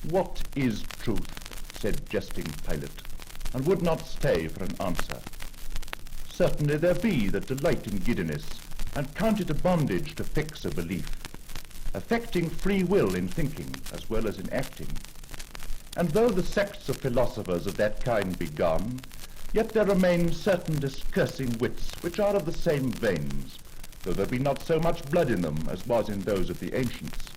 "What is truth?" said jesting Pilate, and would not stay for an answer. Certainly there be that delight in giddiness, and count it a bondage to fix a belief, affecting free will in thinking as well as in acting. And though the sects of philosophers of that kind be gone, yet there remain certain discoursing wits which are of the same veins, though there be not so much blood in them as was in those of the ancients.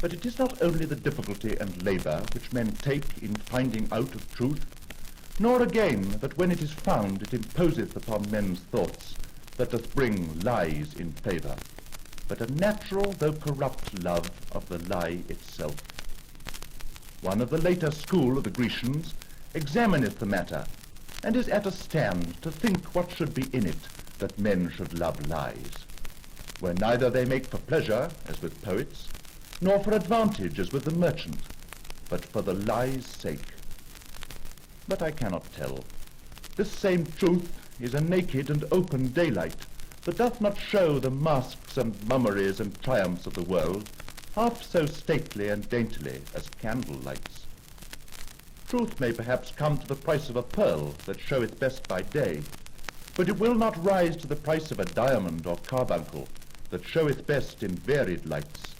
But it is not only the difficulty and labour which men take in finding out of truth, nor again that when it is found it imposeth upon men's thoughts, that doth bring lies in favour, but a natural though corrupt love of the lie itself. One of the later school of the Grecians examineth the matter, and is at a stand to think what should be in it that men should love lies, where neither they make for pleasure, as with poets, nor for advantage, as with the merchant, but for the lie's sake. But I cannot tell. This same truth is a naked and open daylight, that doth not show the masks and mummeries and triumphs of the world half so stately and daintily as candle lights. Truth may perhaps come to the price of a pearl that showeth best by day, but it will not rise to the price of a diamond or carbuncle that showeth best in varied lights.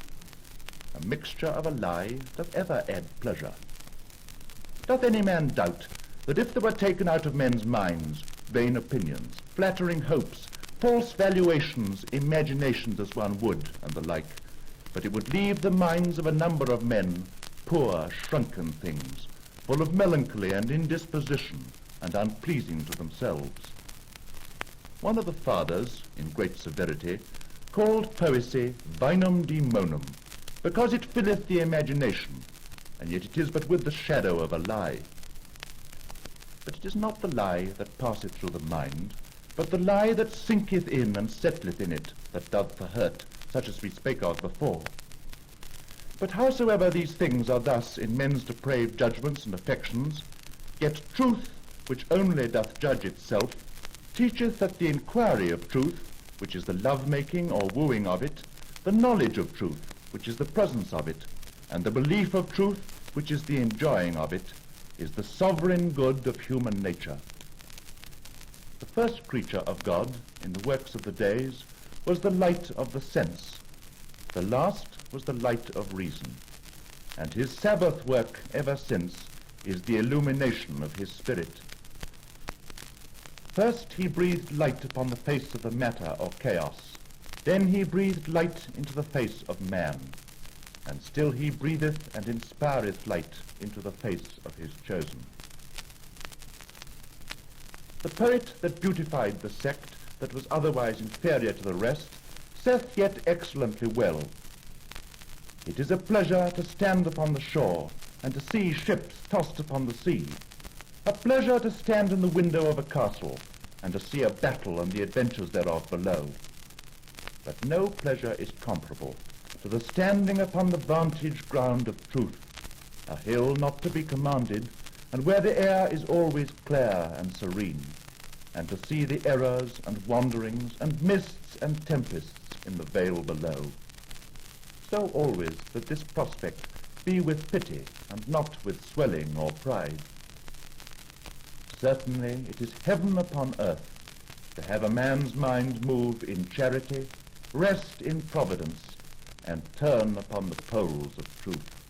A mixture of a lie doth ever add pleasure. Doth any man doubt that if there were taken out of men's minds vain opinions, flattering hopes, false valuations, imaginations as one would, and the like, but it would leave the minds of a number of men poor, shrunken things, full of melancholy and indisposition, and unpleasing to themselves? One of the fathers, in great severity, called poesy vinum daemonum, because it filleth the imagination, and yet it is but with the shadow of a lie. But it is not the lie that passeth through the mind, but the lie that sinketh in and settleth in it, that doth the hurt, such as we spake of before. But howsoever these things are thus in men's depraved judgments and affections, yet truth, which only doth judge itself, teacheth that the inquiry of truth, which is the love-making or wooing of it, the knowledge of truth, which is the presence of it, and the belief of truth, which is the enjoying of it, is the sovereign good of human nature. The first creature of God in the works of the days was the light of the sense. The last was the light of reason. And his Sabbath work ever since is the illumination of his spirit. First he breathed light upon the face of the matter or chaos. Then he breathed light into the face of man. And still he breatheth and inspireth light into the face of his chosen. The poet that beautified the sect that was otherwise inferior to the rest saith yet excellently well, "It is a pleasure to stand upon the shore and to see ships tossed upon the sea, a pleasure to stand in the window of a castle and to see a battle and the adventures thereof below. But no pleasure is comparable to the standing upon the vantage ground of truth, a hill not to be commanded, and where the air is always clear and serene, and to see the errors and wanderings and mists and tempests in the vale below. So always that this prospect be with pity and not with swelling or pride. Certainly it is heaven upon earth to have a man's mind move in charity, rest in providence, and turn upon the poles of truth."